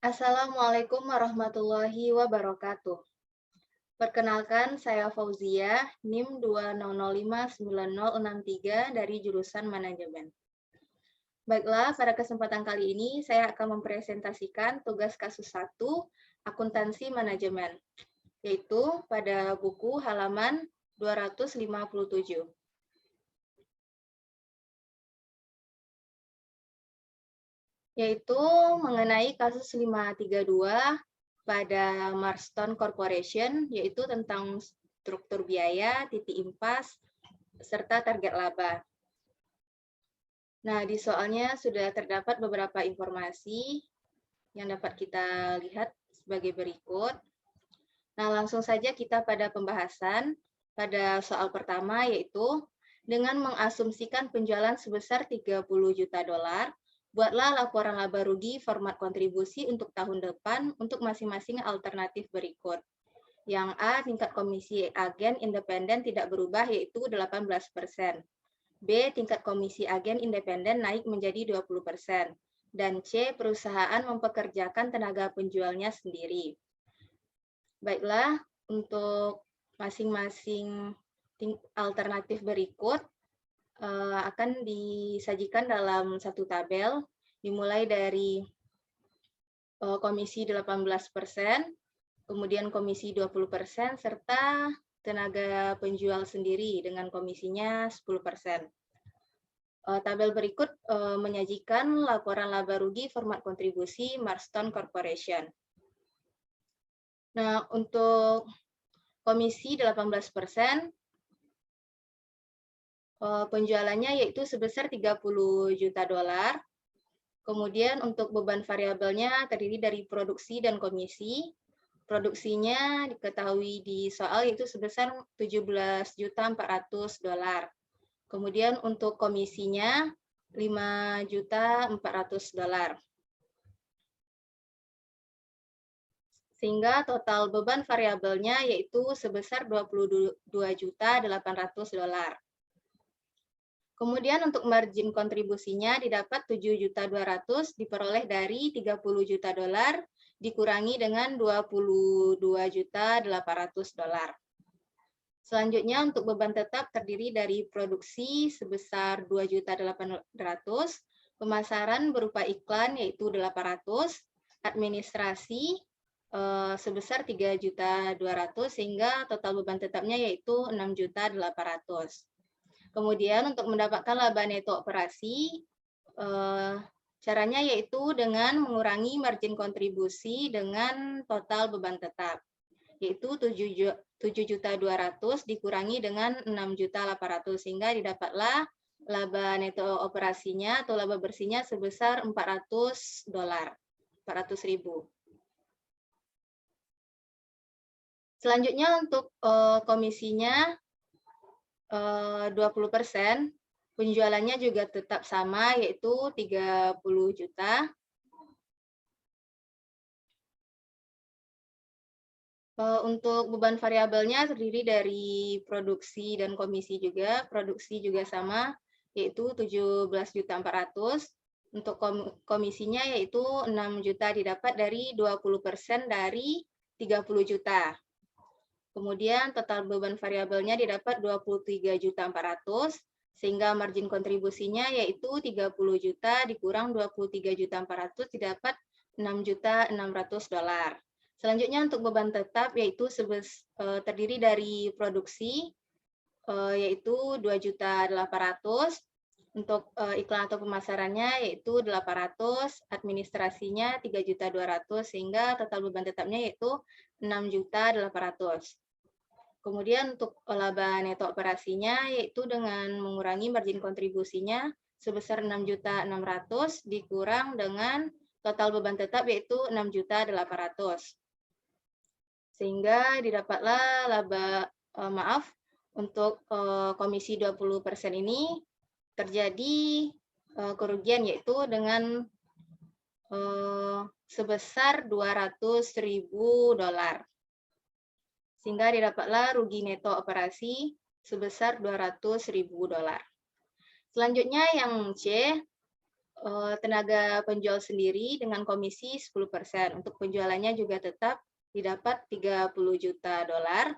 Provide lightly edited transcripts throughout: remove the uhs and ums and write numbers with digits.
Assalamualaikum warahmatullahi wabarakatuh. Perkenalkan, saya Fauzia, NIM 200590063 dari jurusan Manajemen. Baiklah, pada kesempatan kali ini saya akan mempresentasikan tugas kasus 1, Akuntansi Manajemen, yaitu pada buku halaman 257. Yaitu mengenai kasus 532 pada Marston Corporation, yaitu tentang struktur biaya, titik impas, serta target laba. Nah, di soalnya sudah terdapat beberapa informasi yang dapat kita lihat sebagai berikut. Nah, langsung saja kita pada pembahasan pada soal pertama, yaitu dengan mengasumsikan penjualan sebesar 30 juta dolar, buatlah laporan laba rugi format kontribusi untuk tahun depan untuk masing-masing alternatif berikut. Yang A, tingkat komisi agen independen tidak berubah, yaitu 18%. B, tingkat komisi agen independen naik menjadi 20%. Dan C, perusahaan mempekerjakan tenaga penjualnya sendiri. Baiklah, untuk masing-masing alternatif berikut akan disajikan dalam satu tabel, dimulai dari komisi 18%, kemudian komisi 20%, serta tenaga penjual sendiri dengan komisinya 10%. Tabel berikut menyajikan laporan laba rugi format kontribusi Marston Corporation. Nah, untuk komisi 18%, penjualannya yaitu sebesar 30 juta dolar. Kemudian untuk beban variabelnya terdiri dari produksi dan komisi. Produksinya diketahui di soal yaitu sebesar 17.400.000 dolar. Kemudian untuk komisinya 5.400.000 dolar. Sehingga total beban variabelnya yaitu sebesar 22.800.000 dolar. Kemudian untuk margin kontribusinya didapat 7.200.000 diperoleh dari 30 juta dolar dikurangi dengan 22.800.000 dolar. Selanjutnya untuk beban tetap terdiri dari produksi sebesar 2.800.000, pemasaran berupa iklan yaitu 800, administrasi sebesar 3.200.000 sehingga total beban tetapnya yaitu 6.800.000. Kemudian untuk mendapatkan laba neto operasi, caranya yaitu dengan mengurangi margin kontribusi dengan total beban tetap, yaitu 7.200.000 dikurangi dengan 6.800.000 sehingga didapatlah laba neto operasinya atau laba bersihnya sebesar 400 dolar, 400.000. Selanjutnya untuk komisinya 20%, penjualannya juga tetap sama yaitu 30 juta. Untuk beban variabelnya terdiri dari produksi dan komisi juga. Produksi juga sama yaitu 17.400.000. Untuk komisinya yaitu 6 juta didapat dari 20% dari 30 juta. Kemudian total beban variabelnya didapat 23.400.000 sehingga margin kontribusinya yaitu 30 juta dikurang 23.400.000 didapat 6.600.000 dolar. Selanjutnya untuk beban tetap yaitu terdiri dari produksi yaitu 2.800.000, untuk iklan atau pemasarannya yaitu 800, administrasinya 3.200.000 sehingga total beban tetapnya yaitu 6.800.000. Kemudian untuk laba neto operasinya yaitu dengan mengurangi margin kontribusinya sebesar 6.600.000 dikurang dengan total beban tetap yaitu 6.800.000. Sehingga didapatlah untuk komisi 20% ini terjadi kerugian yaitu dengan sebesar 200.000 dolar. Sehingga didapatlah rugi neto operasi sebesar 200.000 dolar. Selanjutnya yang C, tenaga penjual sendiri dengan komisi 10%. Untuk penjualannya juga tetap didapat 30 juta dolar.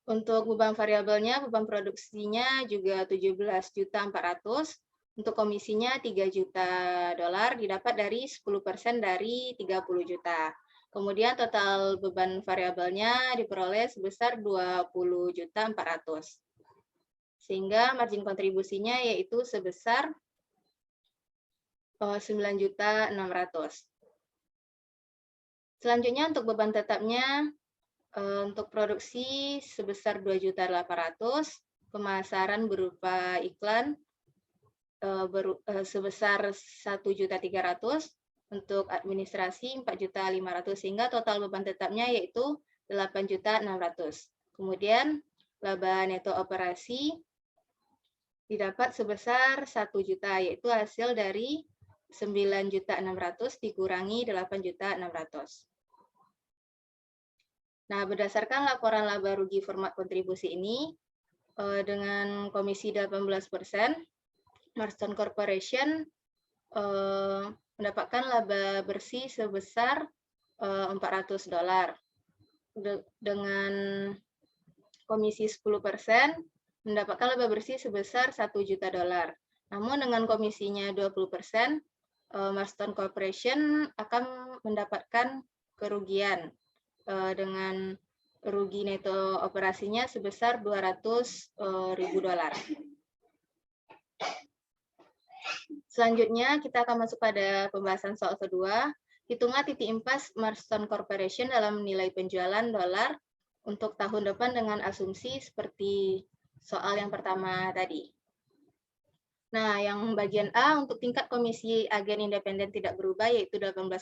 Untuk beban variabelnya, beban produksinya juga 17.400.000. Untuk komisinya 3 juta dolar didapat dari 10% dari 30 juta. Kemudian total beban variabelnya diperoleh sebesar 20.400.000. Sehingga margin kontribusinya yaitu sebesar 9.600.000. Selanjutnya untuk beban tetapnya, untuk produksi sebesar 2.800.000, pemasaran berupa iklan sebesar 1.300.000, untuk administrasi 4.500.000, sehingga total beban tetapnya yaitu 8.600.000. Kemudian laba neto operasi didapat sebesar 1 juta, yaitu hasil dari 9.600.000 dikurangi 8.600.000. Nah, berdasarkan laporan laba rugi format kontribusi ini, dengan komisi 18%, Marston Corporation mendapatkan laba bersih sebesar 400 dolar. Dengan komisi 10%, mendapatkan laba bersih sebesar 1 juta dolar. Namun dengan komisinya 20%, Marston Corporation akan mendapatkan kerugian dengan rugi neto operasinya sebesar 200.000 dolar. Selanjutnya kita akan masuk pada pembahasan soal kedua. Hitungan titik impas Marston Corporation dalam nilai penjualan dolar untuk tahun depan dengan asumsi seperti soal yang pertama tadi. Nah, yang bagian A untuk tingkat komisi agen independen tidak berubah yaitu 18%.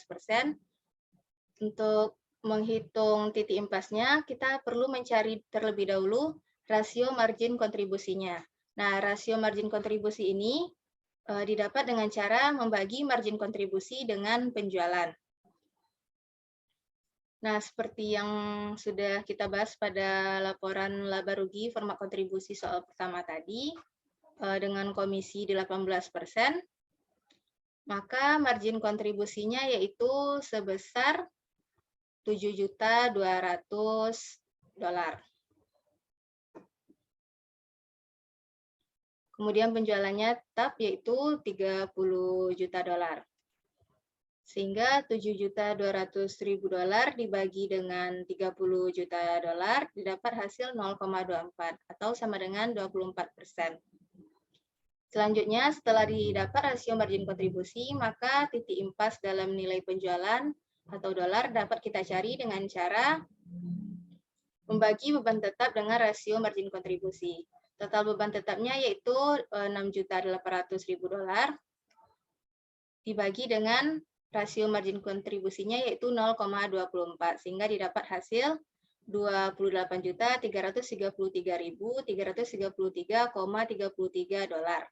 Untuk menghitung titik impasnya, kita perlu mencari terlebih dahulu rasio margin kontribusinya. Nah, rasio margin kontribusi ini didapat dengan cara membagi margin kontribusi dengan penjualan. Nah, seperti yang sudah kita bahas pada laporan laba rugi format kontribusi soal pertama tadi, dengan komisi 18%, maka margin kontribusinya yaitu sebesar 7.200.000 dolar. Kemudian penjualannya tetap yaitu 30 juta dolar. Sehingga 7.200.000 dolar dibagi dengan 30 juta dolar didapat hasil 0,24 atau sama dengan 24%. Selanjutnya setelah didapat rasio margin kontribusi, maka titik impas dalam nilai penjualan atau dolar dapat kita cari dengan cara membagi beban tetap dengan rasio margin kontribusi. Total beban tetapnya yaitu 6.800.000 dolar dibagi dengan rasio margin kontribusinya yaitu 0,24 sehingga didapat hasil 28.333.333,33 dolar.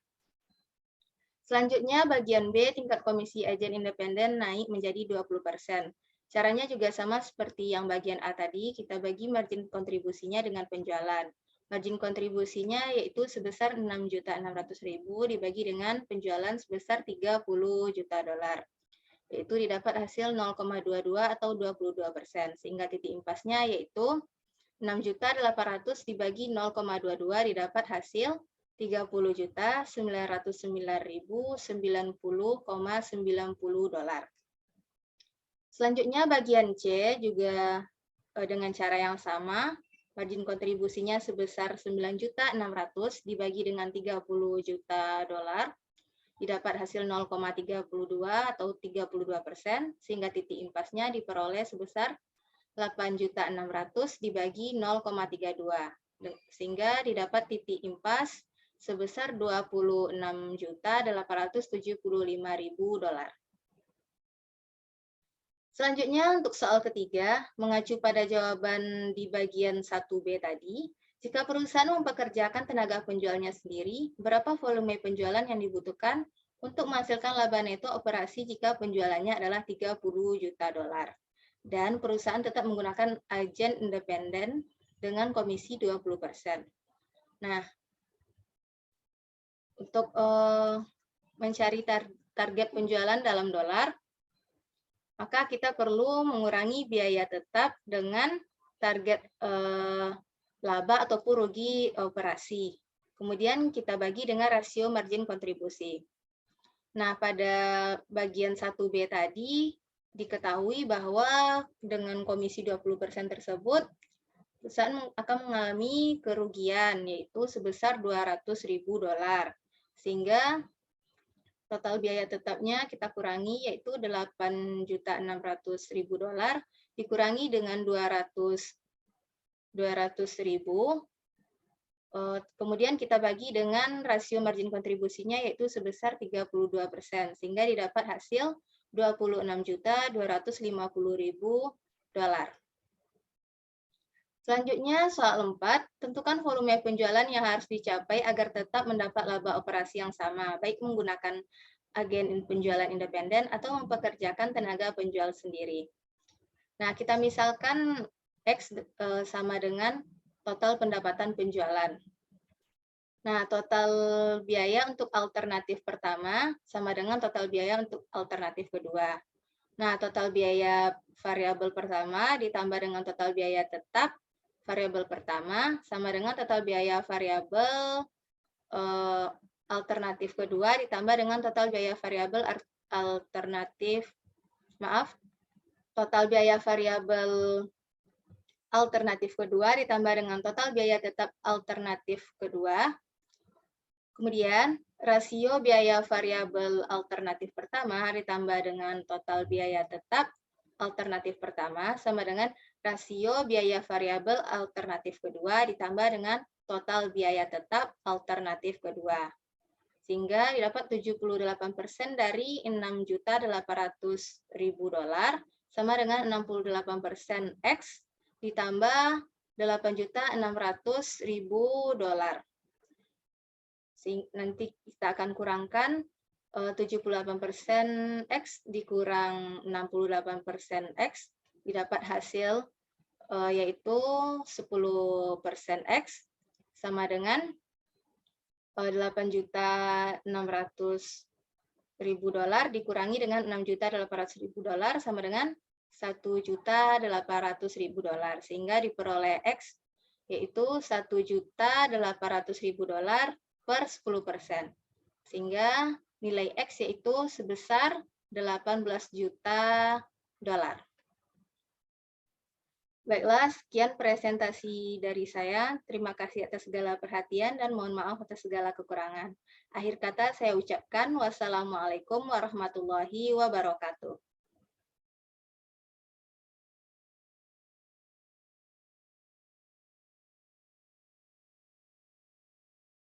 Selanjutnya bagian B, tingkat komisi agen independen naik menjadi 20%. Caranya juga sama seperti yang bagian A tadi, kita bagi margin kontribusinya dengan penjualan. Margin kontribusinya yaitu sebesar 6.600.000 dibagi dengan penjualan sebesar 30 juta dolar. Yaitu didapat hasil 0,22 atau 22%, sehingga titik impasnya yaitu 6.800.000 dibagi 0,22 didapat hasil 30.909.90,90 dolar. Selanjutnya bagian C juga dengan cara yang sama, margin kontribusinya sebesar 9.600.000 dibagi dengan 30 juta dolar, didapat hasil 0,32 atau 32%, sehingga titik impasnya diperoleh sebesar 8.600.000 dibagi 0,32, sehingga didapat titik impas sebesar 26.875.000 dolar. Selanjutnya untuk soal ketiga, mengacu pada jawaban di bagian 1B tadi, jika perusahaan mempekerjakan tenaga penjualnya sendiri, berapa volume penjualan yang dibutuhkan untuk menghasilkan laba neto operasi jika penjualannya adalah 30 juta dolar. Dan perusahaan tetap menggunakan agen independen dengan komisi 20%. Nah, untuk mencari target penjualan dalam dolar, maka kita perlu mengurangi biaya tetap dengan target laba ataupun rugi operasi. Kemudian kita bagi dengan rasio margin kontribusi. Nah, pada bagian 1B tadi diketahui bahwa dengan komisi 20% tersebut, perusahaan akan mengalami kerugian, yaitu sebesar $200.000. Sehingga total biaya tetapnya kita kurangi, yaitu $8.600.000 dikurangi dengan 200.000. Kemudian kita bagi dengan rasio margin kontribusinya yaitu sebesar 32%, sehingga didapat hasil $26.250.000. Selanjutnya soal 4, tentukan volume penjualan yang harus dicapai agar tetap mendapat laba operasi yang sama, baik menggunakan agen penjualan independen atau mempekerjakan tenaga penjual sendiri. Nah, kita misalkan X sama dengan total pendapatan penjualan. Nah, total biaya untuk alternatif pertama sama dengan total biaya untuk alternatif kedua. Nah, total biaya variabel pertama ditambah dengan total biaya tetap variabel pertama sama dengan total biaya variabel alternatif kedua ditambah dengan total biaya variabel total biaya variabel alternatif kedua ditambah dengan total biaya tetap alternatif kedua. Kemudian, rasio biaya variabel alternatif pertama ditambah dengan total biaya tetap alternatif pertama sama dengan rasio biaya variabel alternatif kedua ditambah dengan total biaya tetap alternatif kedua. Sehingga didapat 78% dari $6.800.000 sama dengan 68% X ditambah $8.600.000. Nanti kita akan kurangkan 78% X dikurang 68% X, didapat hasil yaitu 10% X sama dengan $8.600.000 dikurangi dengan $6.800.000 sama dengan $1.800.000, sehingga diperoleh X yaitu $1.800.000 per 10%. Sehingga nilai X yaitu sebesar $18 juta. Baiklah, sekian presentasi dari saya. Terima kasih atas segala perhatian dan mohon maaf atas segala kekurangan. Akhir kata saya ucapkan wassalamualaikum warahmatullahi wabarakatuh.